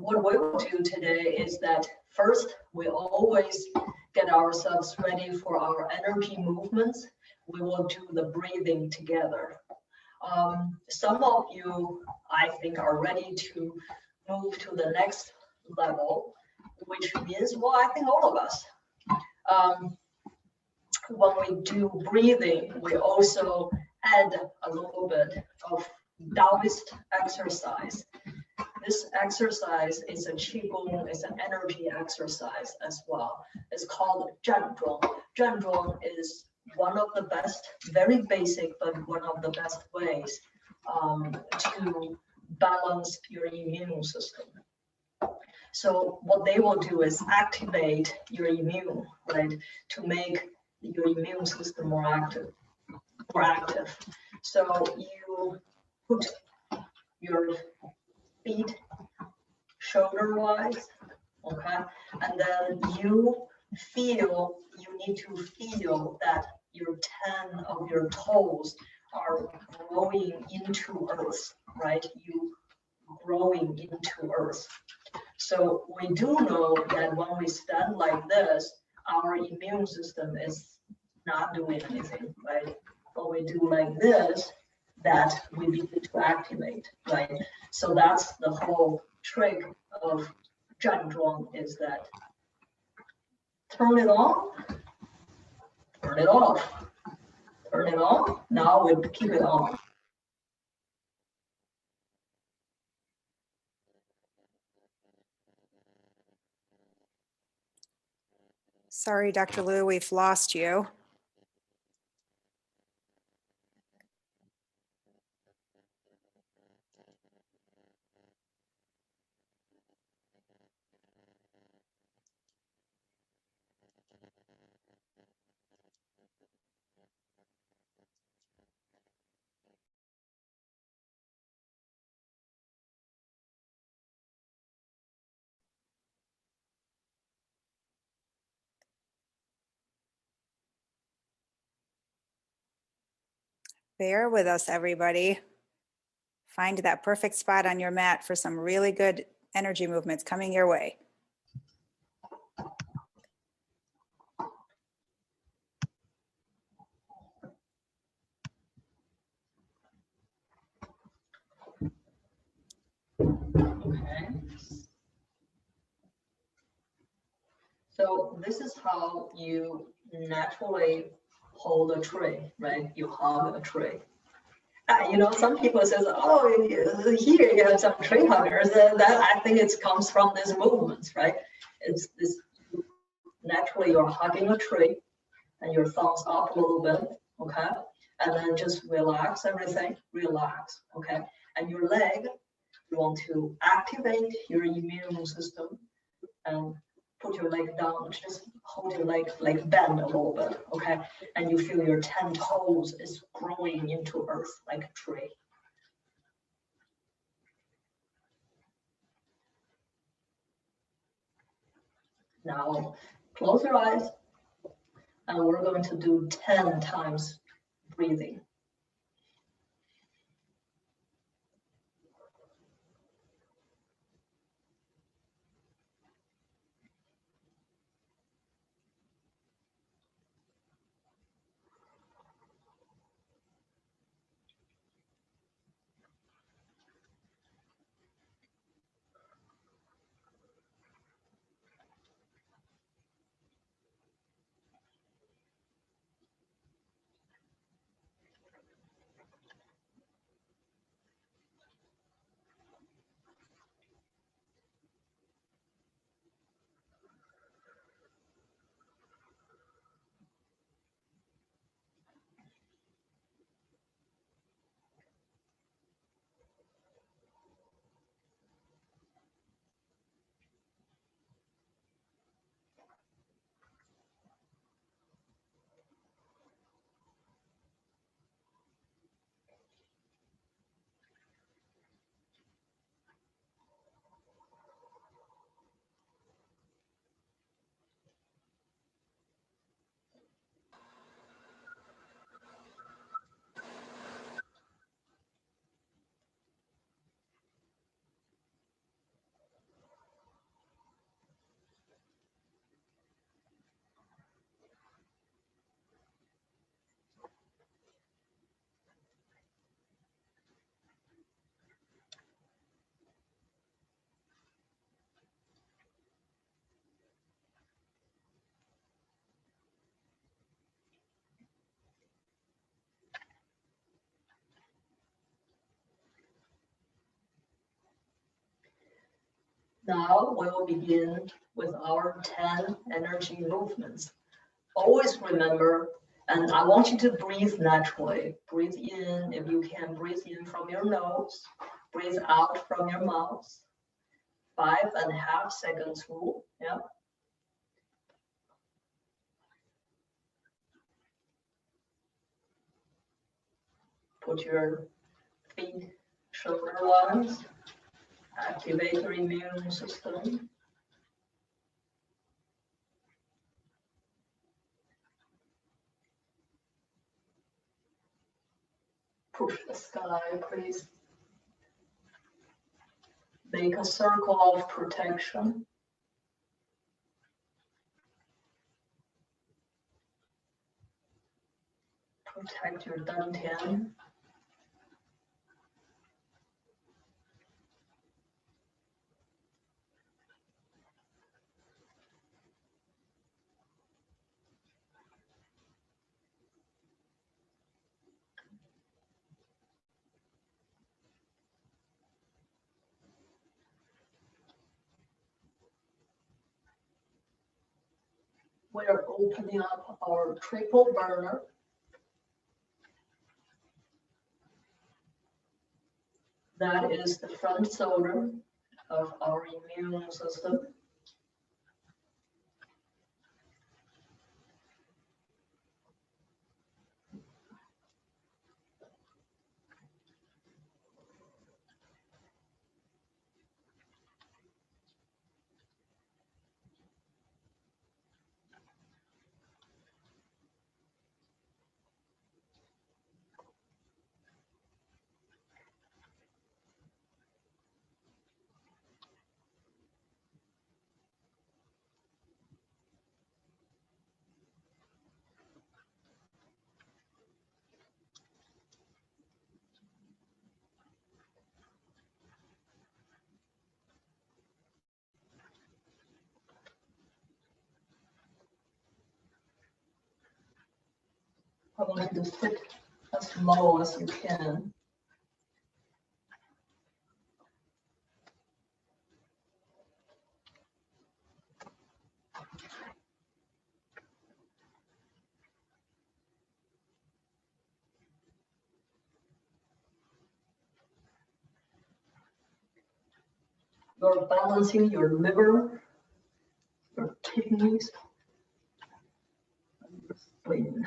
what we will do today is that first, we always get ourselves ready for our energy movements. We will do the breathing together. Some of you, I think, are ready to move to the next level, which means, well, I think all of us. When we do breathing, we also add a little bit of Taoist exercise. This exercise is a Qigong, it's an energy exercise as well. It's called Zhanzhuang. Zhanzhuang is one of the best, very basic, but one of the best ways to balance your immune system. So what they will do is activate your immune, right, to make your immune system more active. So you put your feet shoulder-wise, okay, and then you need to feel that your 10 of your toes are growing into earth, right? You growing into earth. So we do know that when we stand like this, our immune system is not doing anything, right? When we do like this, that we begin to activate, right? So that's the whole trick of Zhanzhuang, is that turn it on, turn it off, turn it on, now we keep it on. Sorry, Dr. Liu, we've lost you. Bear with us, everybody. Find that perfect spot on your mat for some really good energy movements coming your way. Okay. So this is how you naturally hold a tree, right? You hug a tree. You know, some people say, oh, here you have some tree huggers. That I think it comes from these movements, right? It's this naturally you're hugging a tree and your thumbs up a little bit, okay? And then just relax everything, relax, okay? And your leg, you want to activate your immune system and put your leg down, just hold your leg, like bend a little bit, okay? And you feel your 10 toes is growing into earth like a tree. Now, close your eyes, and we're going to do 10 times breathing. Now we will begin with our 10 energy movements. Always remember, and I want you to breathe naturally. Breathe in, if you can, breathe in from your nose, breathe out from your mouth. 5.5 seconds rule. Yeah. Put your feet shoulder lines. Activate your immune system. Push the sky, please. Make a circle of protection. Protect your dantian. We're opening up our triple burner. That is the front shoulder of our immune system. I want you to sit as low as you can. You're balancing your liver, your kidneys, and your spleen.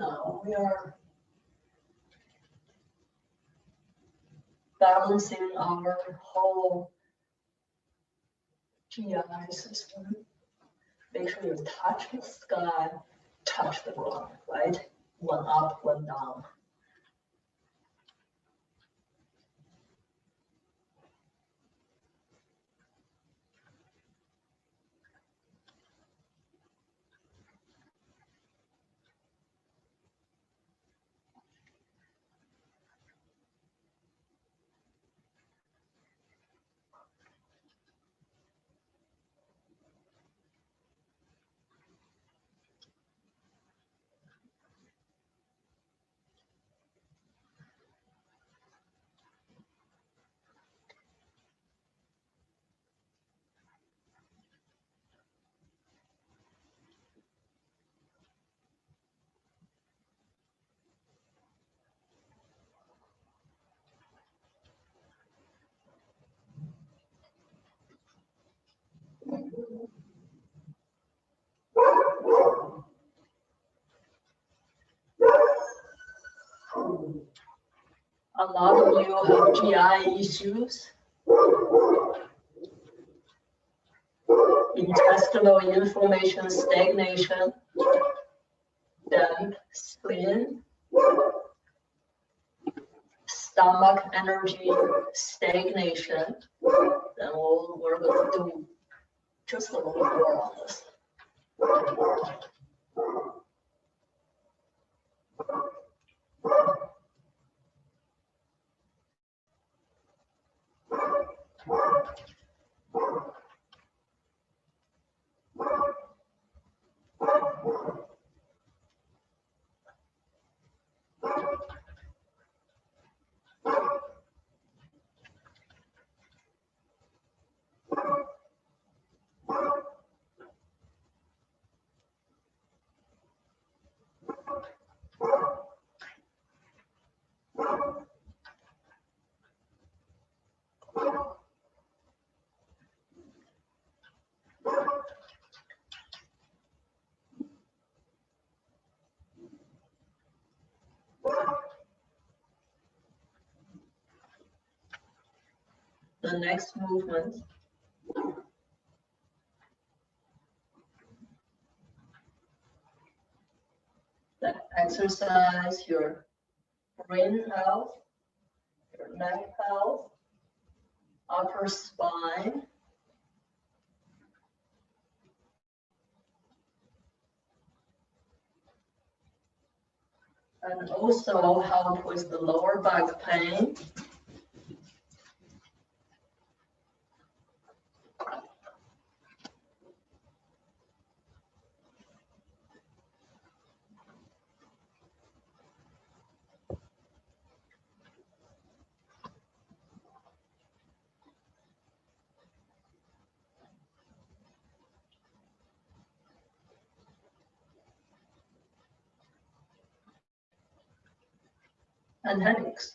Now we are balancing our whole GI system. Make sure you touch the sky, touch the ground, right? One up, one down. A lot of you have GI issues, intestinal inflammation, stagnation, damp spleen, stomach energy stagnation. Then we're going to do just a little more on this. The next movement that exercise your brain health, your neck health, upper spine, and also help with the lower back pain. And headaches.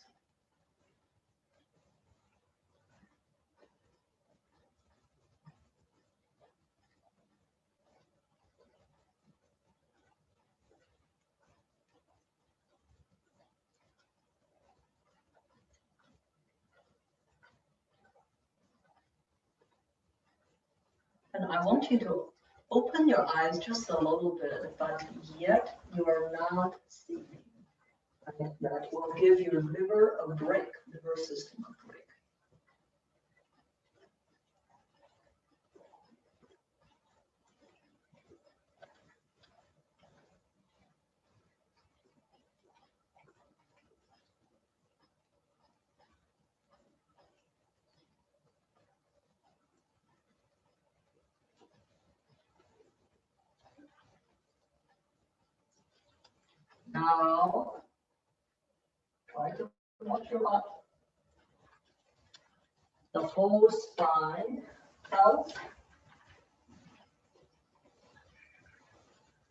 And I want you to open your eyes just a little bit, but yet you are not sleeping. And that will give your liver a break, liver system a break. Now, try to watch your body. The whole spine health,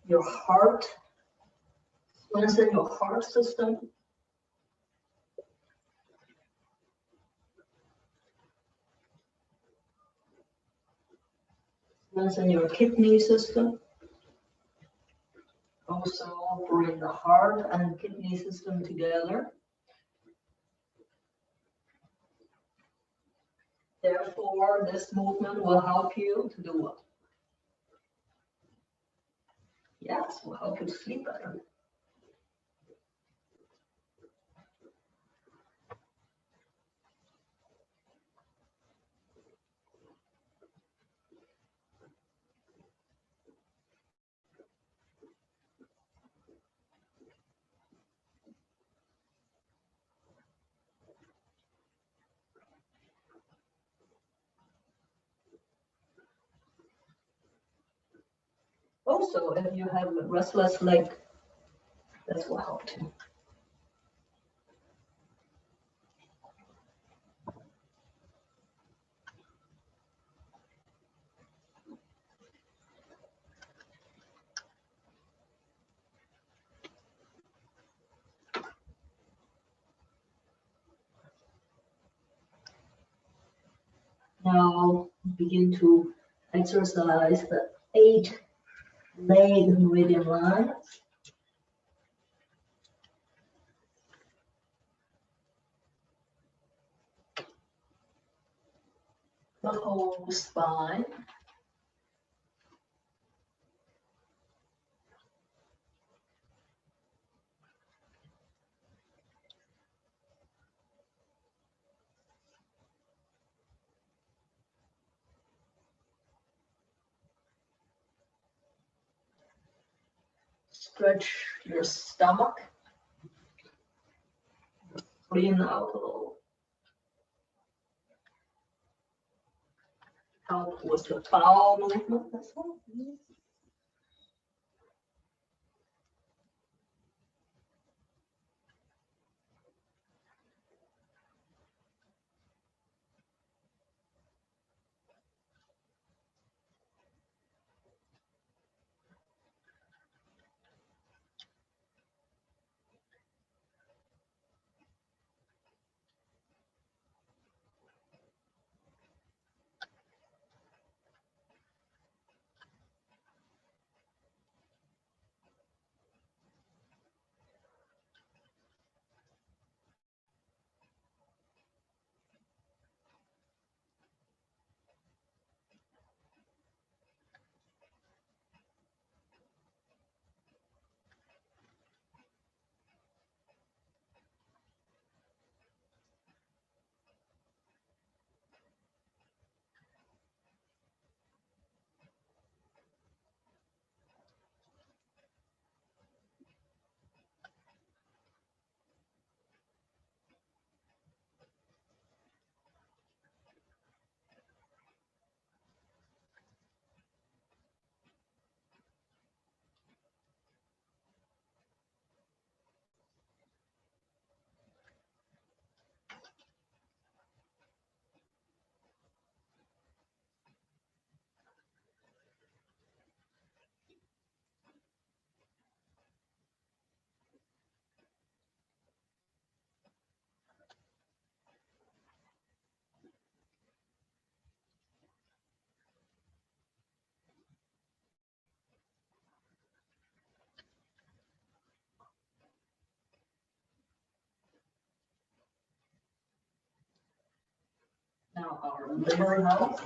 your heart, strengthen your heart system, strengthen your kidney system. Also bring the heart and kidney system together. Therefore, this movement will help you to do what? Yes, will help you sleep better. Also, if you have a restless leg, this will help too. Now begin to exercise the 8 leg meridian lines. the whole spine. Stretch your stomach. Breathe out a little. Help with the bowel movement as well. Now our liver health.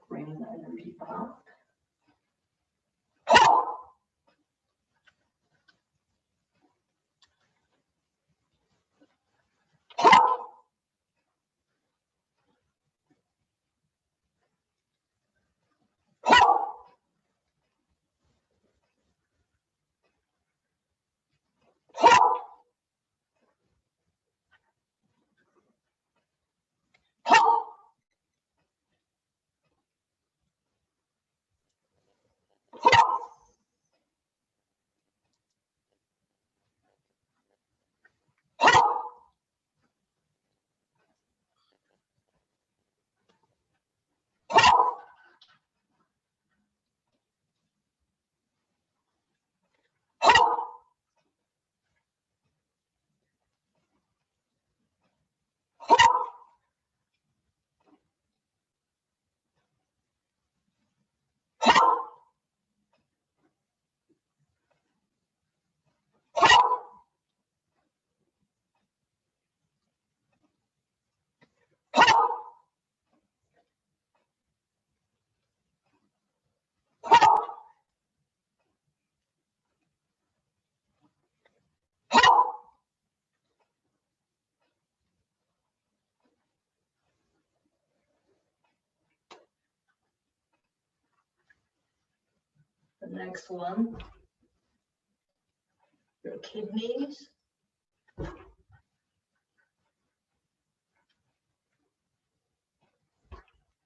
Bring the energy back. The next one, your kidneys.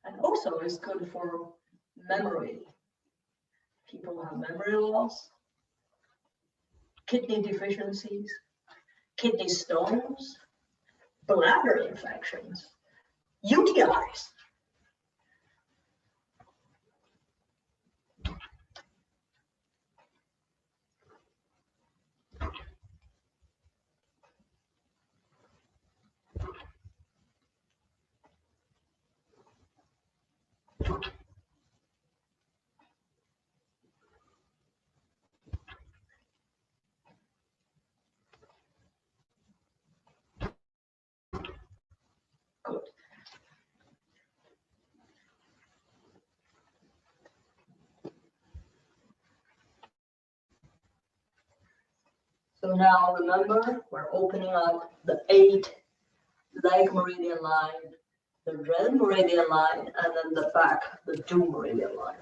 And also it's good for memory. People have memory loss, kidney deficiencies, kidney stones, bladder infections, UTIs. So now remember, we're opening up the 8 leg meridian line, the red meridian line, and then the back, the dew meridian line.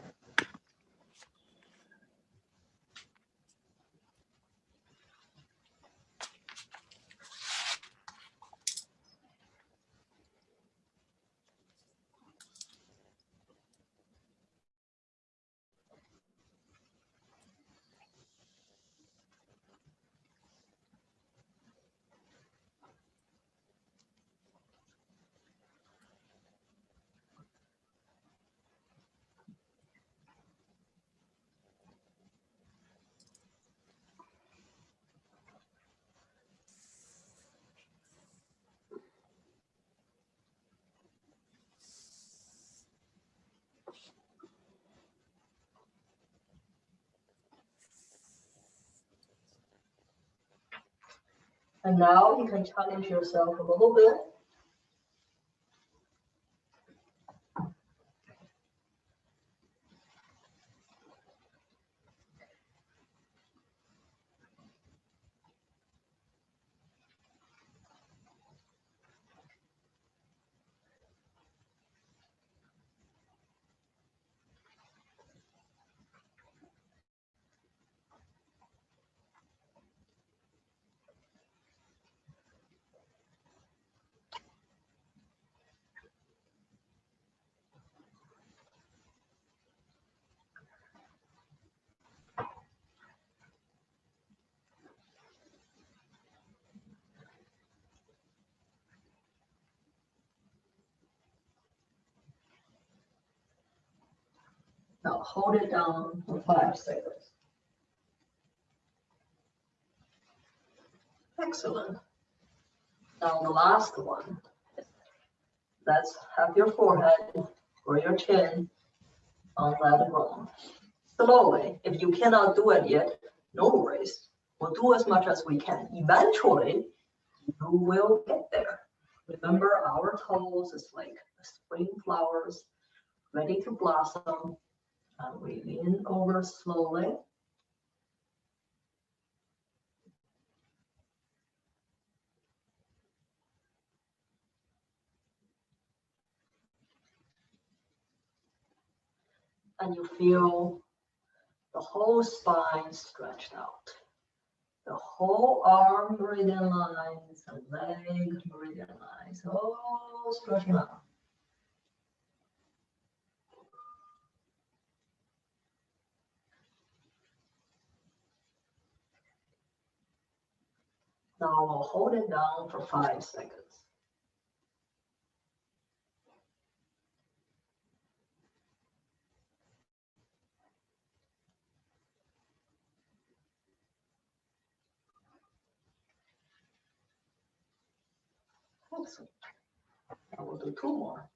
And now you can challenge yourself a little bit. Now hold it down for 5 seconds. Excellent. Now the last one. Let's have your forehead or your chin on that ground. Slowly. If you cannot do it yet, no worries. We'll do as much as we can. Eventually, you will get there. Remember, our toes is like spring flowers ready to blossom. And we lean over slowly. And you feel the whole spine stretched out. The whole arm meridian lines and leg meridian lines, all stretching out. Now we'll hold it down for 5 seconds. Excellent. Now we'll do 2 more.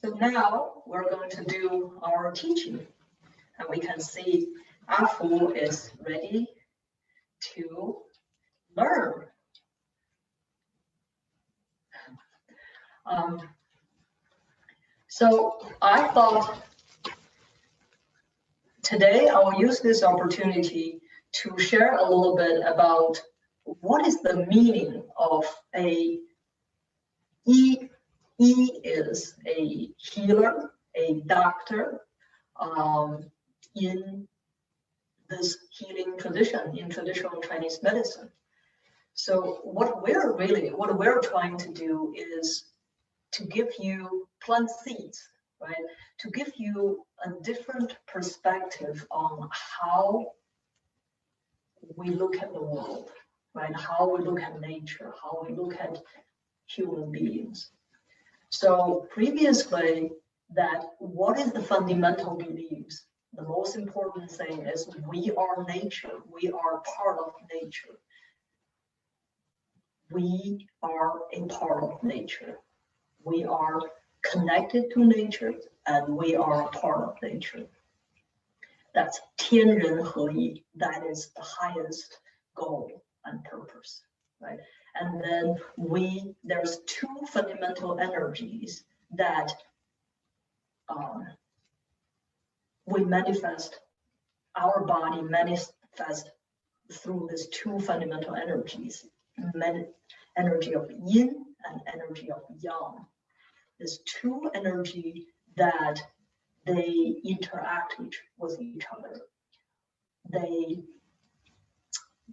So now we're going to do our teaching. And we can see Afu is ready to learn. So I thought today I will use this opportunity to share a little bit about what is the meaning of a E. E is a healer, a doctor, in this healing tradition, in traditional Chinese medicine. So what we're trying to do is to give you plant seeds, right? To give you a different perspective on how we look at the world, right? How we look at nature, how we look at human beings. So previously, that what is the fundamental beliefs? The most important thing is we are nature. We are part of nature. We are a part of nature. We are connected to nature and we are a part of nature. That's 天人合一. That is the highest goal and purpose, right? And then there's two fundamental energies that we manifest, our body manifests through these two fundamental energies, energy of yin and energy of yang. There's two energy that they interact with each other. They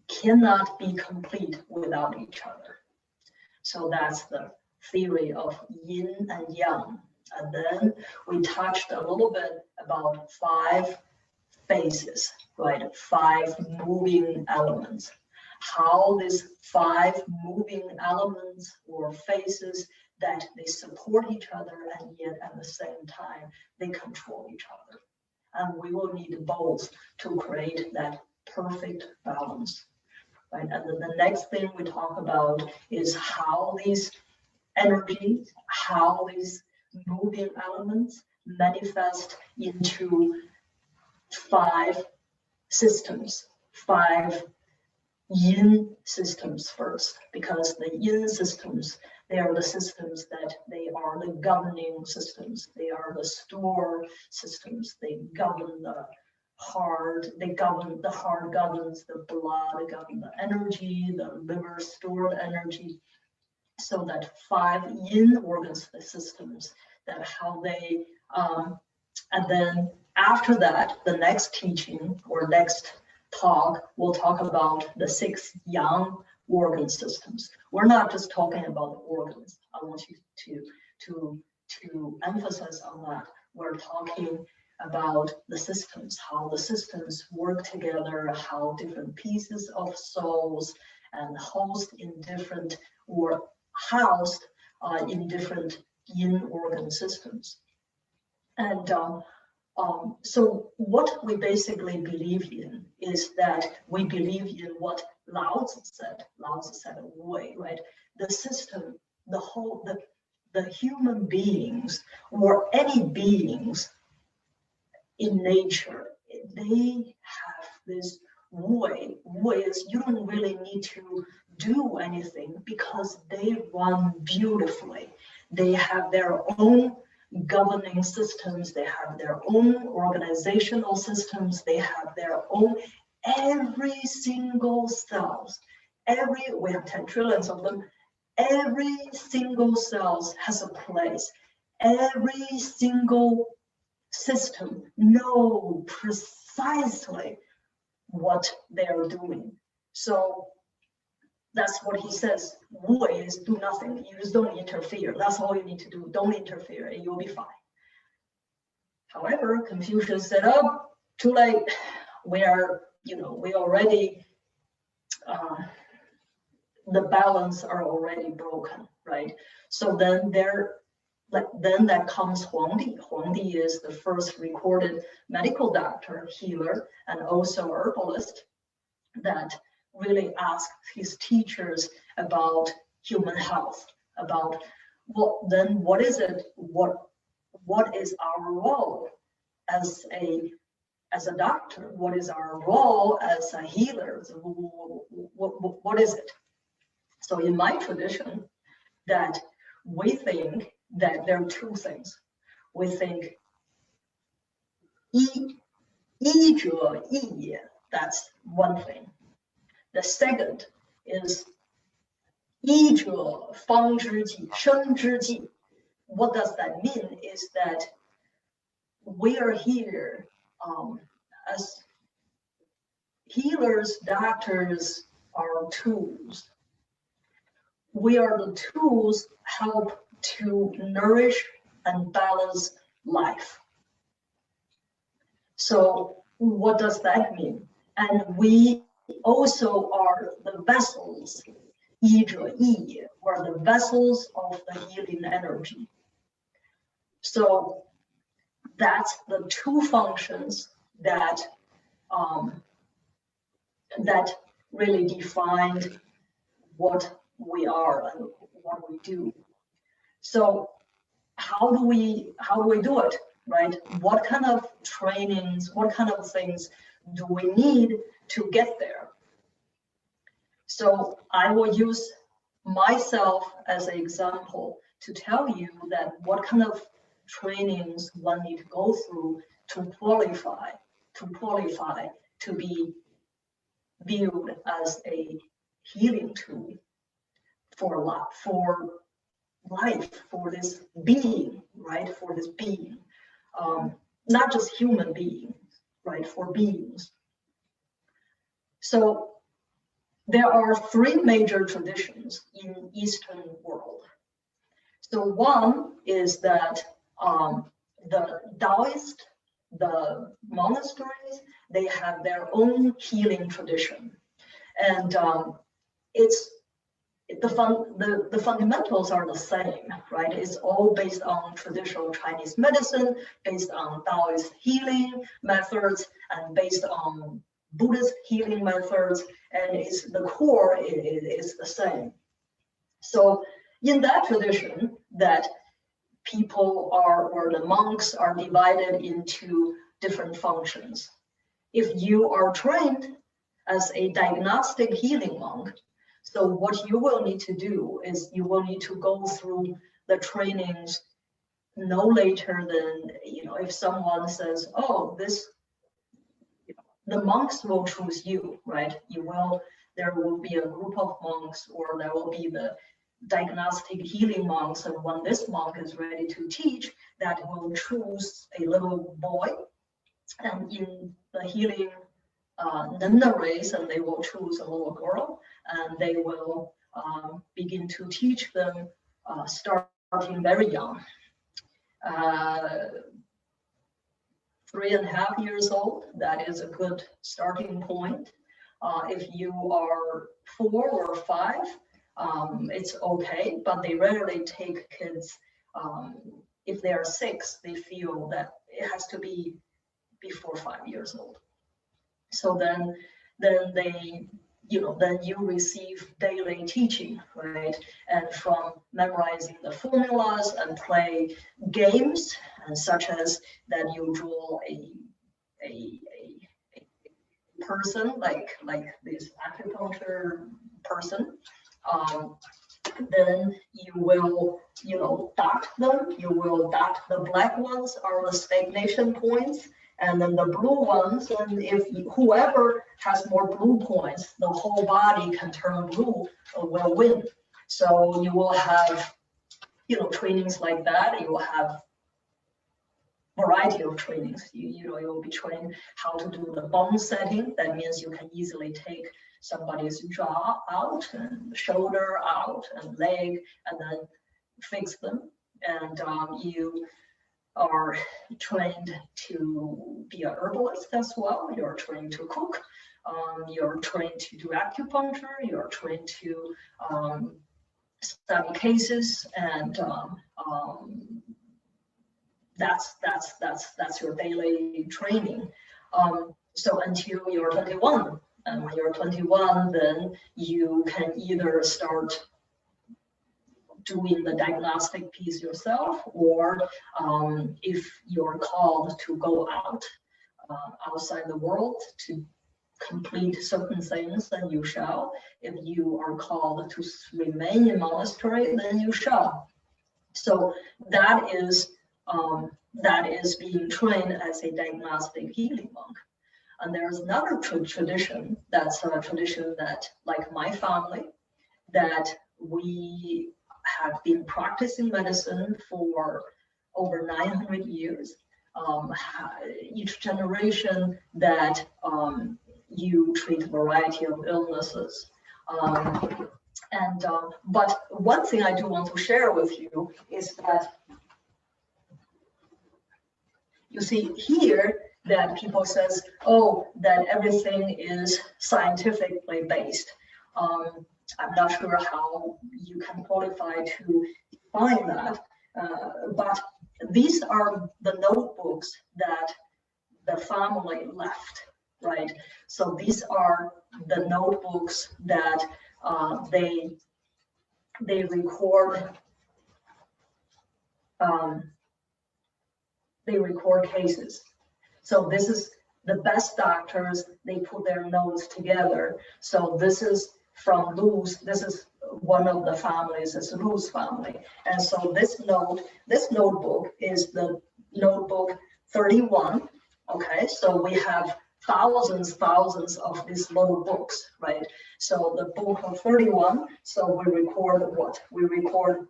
cannot be complete without each other. So that's the theory of yin and yang. And then we touched a little bit about 5 phases, right? 5 moving elements. How these 5 moving elements or phases that they support each other and yet at the same time they control each other. And we will need both to create that perfect balance, right? And then the next thing we talk about is how these energies, how these moving elements manifest into 5 systems, 5 yin systems first, because the yin systems, they are the systems that they are the governing systems. They are the store systems. They govern the heart. The heart governs the blood, they govern the energy, the liver stored energy. So that 5 yin organs systems, that how they, and then after that, the next teaching or next talk, we'll talk about the 6 yang organ systems. We're not just talking about organs. I want you to emphasize on that. We're talking about the systems, how the systems work together, how different pieces of souls and host in different or housed in different yin organ systems. And so what we basically believe in is that we believe in what Lao Tzu said. Lao Tzu said, "Wei," right? The system, the human beings or any beings in nature, they have this way. Is you don't really need to do anything because they run beautifully. They have their own governing systems, they have their own organizational systems, they have their own, every single cells, we have 10 trillions of them, every single cells has a place. Every single system know precisely what they are doing. So that's what he says. Wu is do nothing. You just don't interfere. That's all you need to do. Don't interfere and you'll be fine. However, Confucius said, "Oh, too late. We already, the balance are already broken, right?" So then that comes Huangdi. Huangdi is the first recorded medical doctor, healer, and also herbalist that really asked his teachers about human health, about what is it, what is our role as a as a doctor, what is our role as a healer? What is it? So in my tradition, that we think that there are two things. We think 医者义也, that's one thing. The second is 医者方知己, 生知己. What does that mean is that we are here as healers, doctors are tools. We are the tools help to nourish and balance life. So what does that mean? And we also are the vessels, 医者义也, we're the vessels of the healing energy. So that's the two functions that that really defined what we are and what we do. So how do we do it, right? What kind of trainings, what kind of things do we need to get there? So I will use myself as an example to tell you that what kind of trainings one need to go through to qualify to be viewed as a healing tool for life, for this being, right? For this being, not just human beings, right? For beings. So there are three major traditions in Eastern world. So one is that the Taoist, the monasteries, they have their own healing tradition, and the fundamentals are the same, right? It's all based on traditional Chinese medicine, based on Taoist healing methods, and based on Buddhist healing methods, and the core is the same. So in that tradition, that people or the monks are divided into different functions. If you are trained as a diagnostic healing monk, so what you will need to do is you will need to go through the trainings no later than, if someone says, oh, the monks will choose you, right? There will be a group of monks, or there will be the diagnostic healing monks, and when this monk is ready to teach, that will choose a little boy, and in the healing Nanda race, and they will choose a little girl, and they will begin to teach them starting very young. 3.5 years old, that is a good starting point. If you are 4 or 5, it's okay, but they rarely take kids. If they are 6, they feel that it has to be before 5 years old. So then you receive daily teaching, right? And from memorizing the formulas and play games, and such as that you draw a person like this acupuncture person, then you will dot them. You will dot the black ones are the stagnation points, and then the blue ones, and if whoever has more blue points, the whole body can turn blue, will win. So you will have trainings like that. You will have variety of trainings. You'll be trained how to do the bone setting. That means you can easily take somebody's jaw out and shoulder out and leg, and then fix them. And you are trained to be a herbalist as well. You're trained to cook. You're trained to do acupuncture. You're trained to study cases, and that's your daily training. So until you're 21, and when you're 21, then you can either start doing the diagnostic piece yourself, or if you're called to go out outside the world to complete certain things, then you shall. If you are called to remain in monastery, then you shall. So that is being trained as a diagnostic healing monk. And there's another tradition, that's a tradition that, like my family, that we have been practicing medicine for over 900 years. Each generation that you treat a variety of illnesses. But one thing I do want to share with you is that you see here that people says, oh, that everything is scientifically based. I'm not sure how you can qualify to define that, but these are the notebooks that the family left, right? So these are the notebooks that they record. They record cases. So this is the best doctors, they put their notes together. So this is from Lu's, this is one of the families, it's Lu's family. And so this notebook is the notebook 31, okay? So we have thousands of these little books, right? So the book of 31, so we record what? We record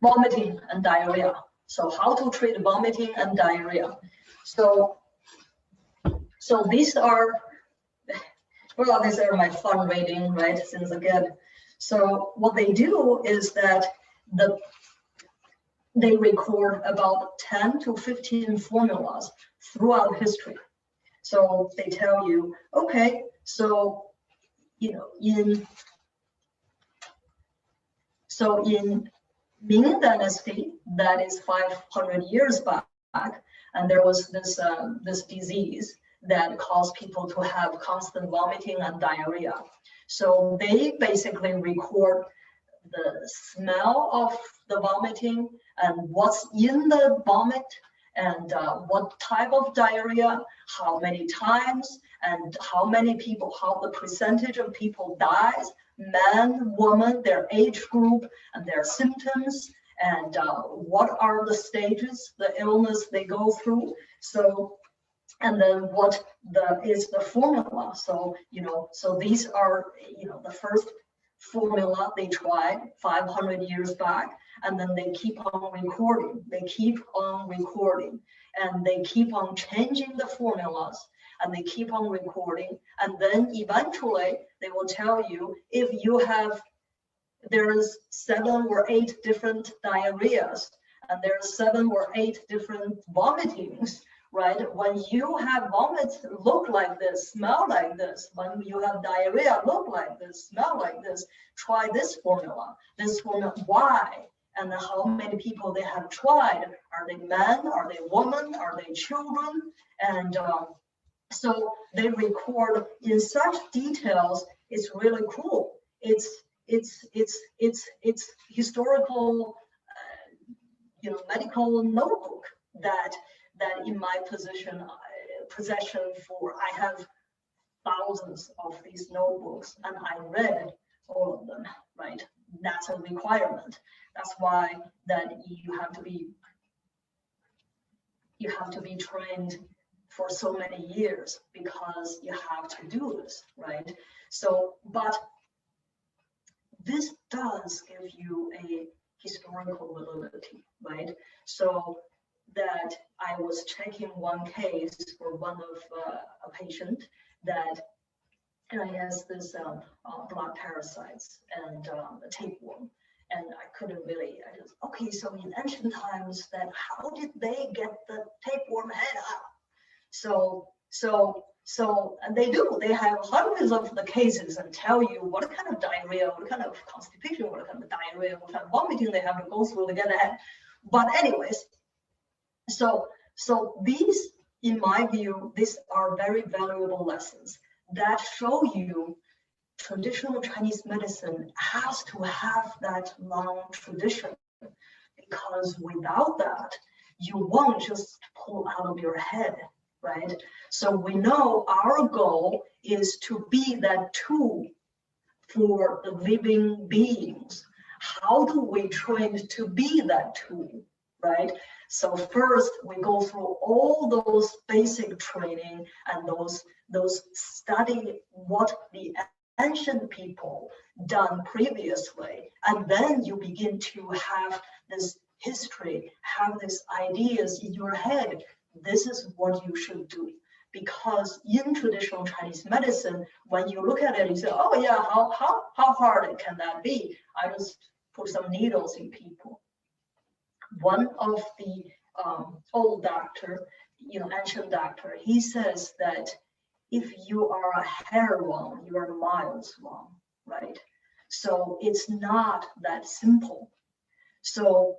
vomiting and diarrhea. So how to treat vomiting and diarrhea. So these are, well, these are my fun reading, right, since again. So what they do is that they record about 10 to 15 formulas throughout history. So they tell you, okay, so, you know, in Ming Dynasty, that is 500 years back, and there was this disease that caused people to have constant vomiting and diarrhea. So they basically record the smell of the vomiting and what's in the vomit and what type of diarrhea, how many times, and how many people, how the percentage of people dies, man, woman, their age group, and their symptoms, and what are the stages, the illness they go through. So, and then what is the formula. So, you know, so these are, you know, the first formula they tried 500 years back, and then they keep on recording, and they keep on changing the formulas, and they keep on recording, and then eventually they will tell you if you have, there's 7 or 8 different diarrheas, and there's 7 or 8 different vomitings, right? When you have vomits look like this, smell like this, when you have diarrhea look like this, smell like this, try this formula, why? And how many people they have tried. Are they men? Are they women? Are they children? And so they record in such details. It's really cool. It's historical, you know, medical notebook that in my possession for, I have thousands of these notebooks, and I read all of them, right? That's a requirement. That's why that you have to be trained for so many years, because you have to do this, right? So, but this does give you a historical validity, right? So that I was checking one case for one of a patient that has this blood parasites and a tapeworm, and I couldn't really. Okay, so in ancient times, that how did they get the tapeworm head up? So, and they do. They have hundreds of the cases and tell you what kind of diarrhea, what kind of constipation, what kind of diarrhea, what kind of vomiting they have to go through to get ahead. But anyways, so these, in my view, these are very valuable lessons that show you traditional Chinese medicine has to have that long tradition, because without that, you won't just pull out of your head right? So we know our goal is to be that tool for the living beings. How do we train to be that tool, right? So first we go through all those basic training and those study what the ancient people done previously, and then you begin to have this history, have these ideas in your head. This is what you should do. Because in traditional Chinese medicine, when you look at it, you say, oh yeah, how hard can that be? I just put some needles in people. One of the old doctor, ancient doctor, he says that if you are a hair wrong, you are miles wrong, right? So it's not that simple. So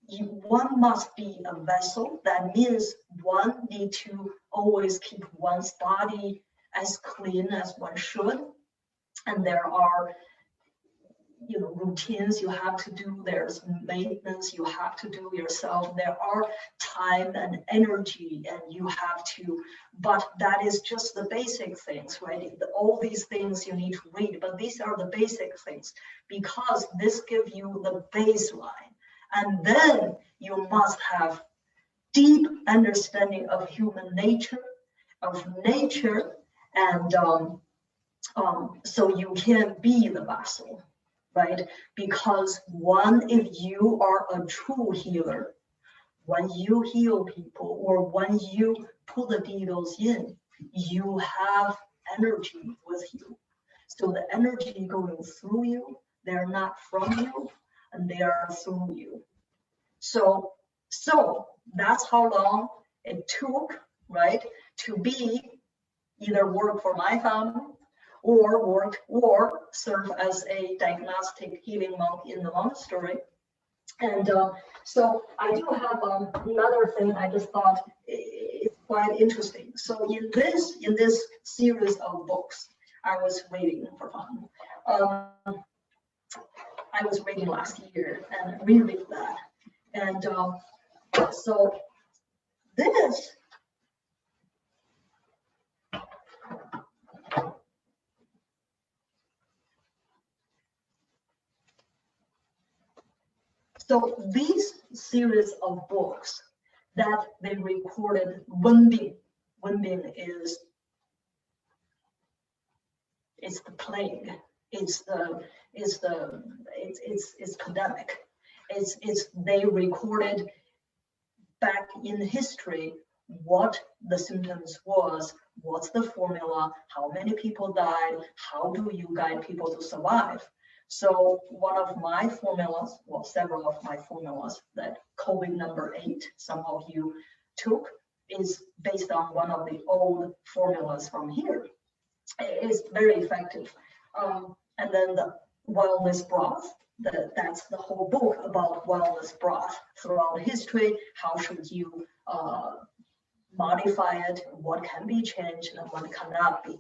one must be a vessel. That means one need to always keep one's body as clean as one should. And there are, routines you have to do. There's maintenance you have to do yourself. There are time and energy, and you have to, but that is just the basic things, right? All these things you need to read, but these are the basic things because this gives you the baseline. And then you must have deep understanding of human nature, and so you can be the vessel, right? Because if you are a true healer, when you heal people or when you put the needles in, you have energy with you. So the energy going through you, they're not from you, and they are through you. So that's how long it took, right, to be either work for my family or serve as a diagnostic healing monk in the monastery. And so I do have another thing I just thought is quite interesting. So in this series of books I was reading for fun, I was reading last year and reread that. And so this So these series of books that they recorded Wenbing. Wenbing is the plague. It's pandemic. They recorded back in history what the symptoms was, what's the formula, how many people died, how do you guide people to survive. So one of my formulas, well, several of my formulas that COVID number 8, some of you took, is based on one of the old formulas from here. It is very effective. And then the wellness broth, that's the whole book about wellness broth throughout history. How should you modify it? What can be changed and what cannot be?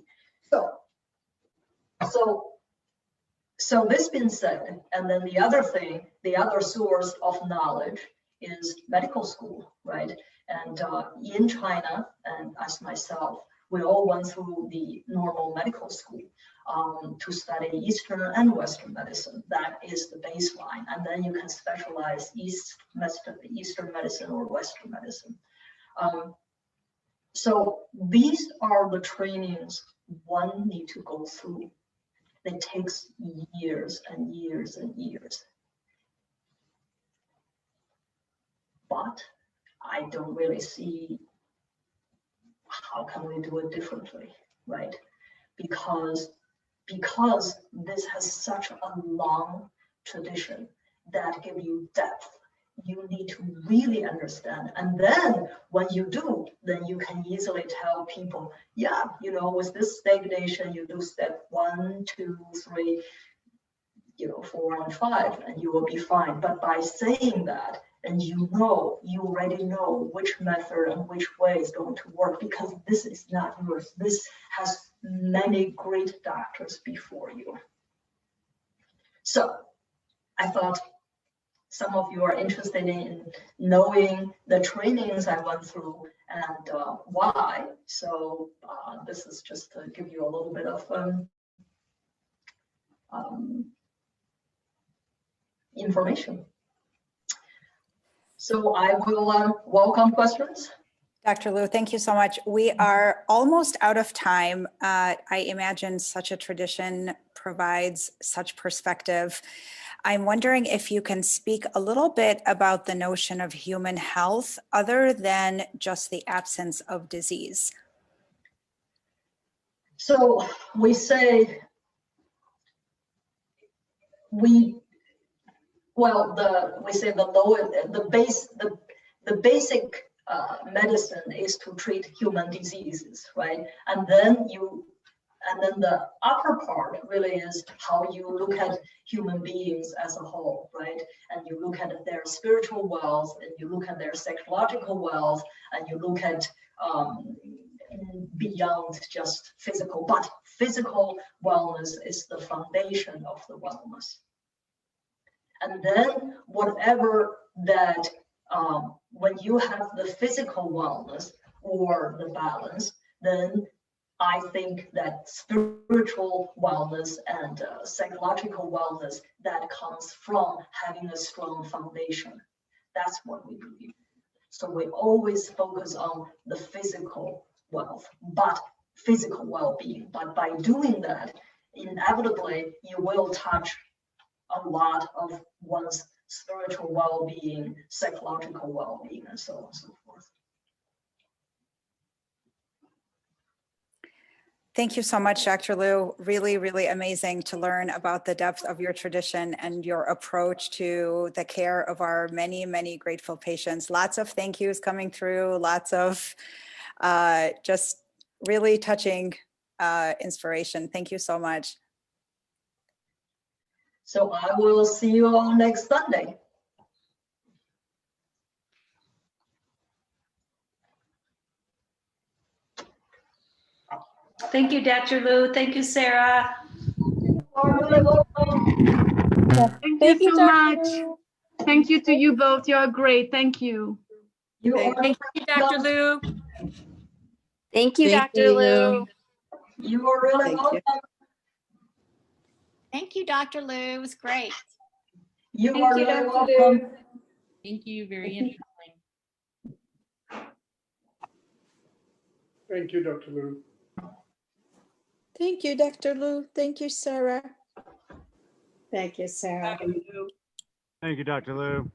So this being said, and then the other source of knowledge is medical school, right? And in China, and as myself, we all went through the normal medical school to study Eastern and Western medicine. That is the baseline. And then you can specialize Eastern medicine or Western medicine. So these are the trainings one need to go through. It takes years and years and years. But I don't really see how can we do it differently, right? Because this has such a long tradition that gives you depth. You need to really understand. And then when you do, then you can easily tell people, yeah, with this stagnation, you do step 1, 2, 3, 4 and 5, and you will be fine. But by saying that, and you already know which method and which way is going to work, because this is not yours. This has many great doctors before you. So I thought some of you are interested in knowing the trainings I went through and why. So this is just to give you a little bit of information. So I will welcome questions. Dr. Liu, thank you so much. We are almost out of time. I imagine such a tradition provides such perspective. I'm wondering if you can speak a little bit about the notion of human health other than just the absence of disease. So we say we say the basic medicine is to treat human diseases, right? And then the upper part really is how you look at human beings as a whole, right? And you look at their spiritual wealth, and you look at their psychological wealth, and you look at beyond just physical, but physical wellness is the foundation of the wellness. And then whatever that, when you have the physical wellness or the balance, then I think that spiritual wellness and psychological wellness that comes from having a strong foundation. That's what we believe. So we always focus on the physical wealth, but physical well-being. But by doing that, inevitably, you will touch a lot of one's spiritual well-being, psychological well-being, and so on and so forth. Thank you so much, Dr. Liu. Really, really amazing to learn about the depth of your tradition and your approach to the care of our many, many grateful patients. Lots of thank yous coming through, lots of just really touching inspiration. Thank you so much. So I will see you all next Sunday. Thank you, Dr. Liu. Thank you, Sarah. Thank you so much. Thank you to you both. You're great. Thank you. Thank you, Dr. Liu. Thank you, Dr. Liu. You are really welcome. Thank you, Dr. Liu. It was great. You are really welcome. Thank you. Very interesting. Thank you, Dr. Liu. Thank you, Dr. Liu. Thank you, Sarah. Thank you, Sarah. Thank you, Dr. Liu.